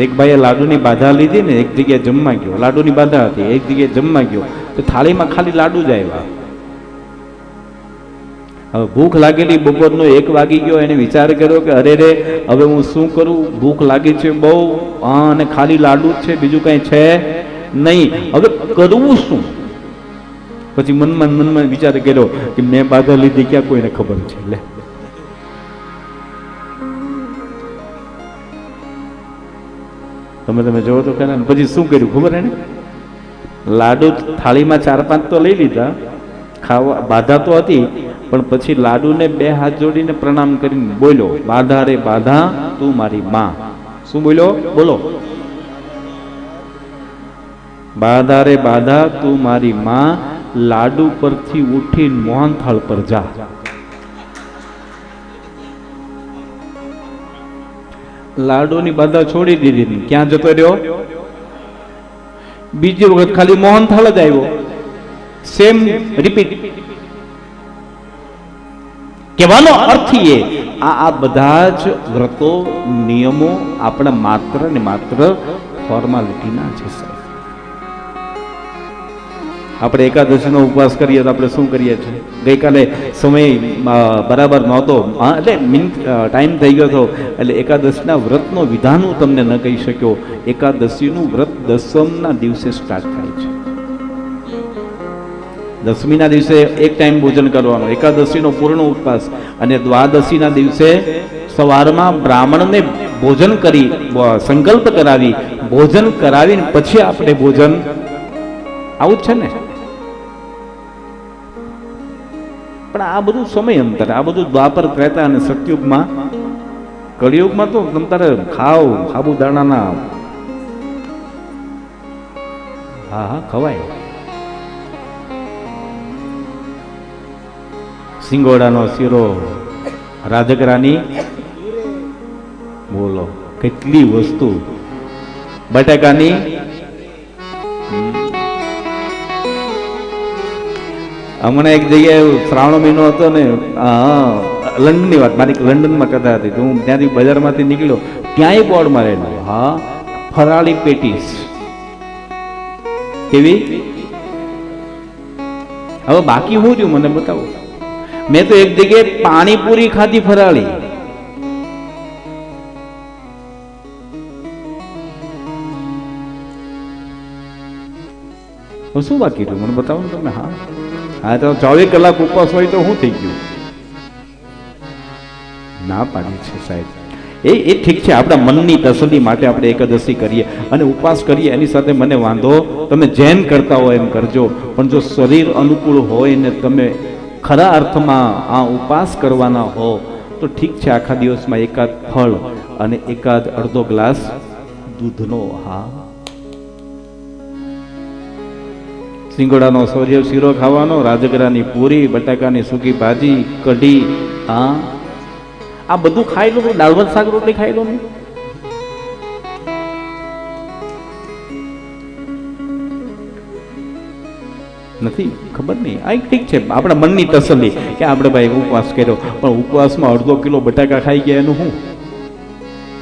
એક ભાઈએ લાડુની બાધા લીધી ને એક જગ્યાએ જમવા ગયો, લાડુની બાધા હતી, એક જગ્યાએ જમવા ગયો તો થાળીમાં ખાલી લાડુ જ આવ્યા. હવે ભૂખ લાગેલી, બપોરનો 1 વાગી ગયો, એને વિચાર કર્યો કે અરે રે હવે હું શું કરું, ભૂખ લાગી છે બહુ, અને ખાલી લાડુ જ છે, બીજું કઈ છે નહીં, હવે કરવું શું? પછી મનમાં વિચાર કર્યો કે મેં બાધા લીધી ક્યાં કોઈને ખબર છે. લે તમે જોવો તો ખરા. પછી શું કર્યું ખબર એને? લાડુ થાળીમાં 4-5 તો લઈ લીધા, ખાવા બાધા તો હતી, પણ પછી લાડુને 2 હાથ જોડીને પ્રણામ કરીને બોલ્યો, બાધા રે બાધા તું મારી માં. શું બોલ્યો? બોલો. બાધા રે બાધા તું મારી માં, લાડુ પરથી ઉઠીને મોહનથાળ પર જા. લાડુની બાધા છોડી દીધી, ક્યાં જતો રહ્યો? બીજી વખત ખાલી મોહનથાળ જ આવ્યો, સેમ રિપીટ. કહેવાનો અર્થ એ આ બધા જ વ્રતો નિયમો આપણા માત્ર ને માત્ર ફોર્માલિટીના છે. આપણે એકાદશીનો ઉપવાસ કરીએ તો આપણે શું કરીએ છીએ? ગઈકાલે સમય બરાબર નહોતો, એટલે ટાઈમ થઈ ગયો હતો, એટલે એકાદશીના વ્રતનો વિધાન હું તમને ન કહી શક્યો. એકાદશીનું વ્રત દસમના દિવસે સ્ટાર્ટ થાય છે. દસમીના દિવસે એક ટાઈમ ભોજન કરવાનું, એકાદશીનો પૂર્ણ ઉપવાસ, અને દ્વાદશીના દિવસે સવારમાં બ્રાહ્મણને ભોજન કરી, સંકલ્પ કરાવી, ભોજન કરાવીને પછી આપણે ભોજન, આવું જ છે ને. પણ આ બધું સમય અંતર, આ બધું દ્વાપર, ત્રેતા અને સતયુગમાં. કળિયુગમાં તો તમારે ખાવ સાબુદાણાના, હા ખવાય. સિંગોડાનો શીરો, રાજગરાની, બોલો કેટલી વસ્તુ, બટાકાની, હમણાં એક જગ્યાએ શ્રાવણ મહિનો હતો ને, લંડનની વાત, મારી લંડનમાં કથા હતી, તો હું ત્યાંથી બજારમાંથી નીકળ્યો, ત્યાંય બોર્ડ મારેલું, હા ફરાળી પેટીસ. કેવી? હવે બાકી શું રહ્યું મને બતાવો? મેં તો એક જગ્યાએ પાણીપુરી ખાધી ફરાળી. શું બાકી રહ્યું મને બતાવો ને તમે? હા તો 24 કલાક ઉપવાસ હોય તો શું થઈ ગયું? ના પાડી છે સાહેબ. એ ઠીક છે, આપણા મનની તસલ્લી માટે આપણે એકાદશી કરીએ અને ઉપવાસ કરીએ, એની સાથે મને વાંધો, તમે જેમ કરતા હો એમ કરજો, પણ જો શરીર અનુકૂળ હોય ને તમે ખરા અર્થમાં આ ઉપવાસ કરવાના હો તો ઠીક છે, આખા દિવસમાં એકાદ ફળ અને એકાદ અડધો ગ્લાસ દૂધનો, હા સિંગોડાનો શીરો ખાવાનો, રાજગરાની પૂરી, બટાકાની સૂકી ભાજી, કઢી, હા આ બધું ખાઈ લો. દાળ ભાત શાક રોટલી ખાઈ લો ને. નથી ખબર નહીં, આ ઠીક છે, આપણા મનની તસલ્લી કે આપણે ભાઈ ઉપવાસ કર્યો, પણ ઉપવાસમાં અડધો કિલો બટાકા ખાઈ ગયા એનું શું?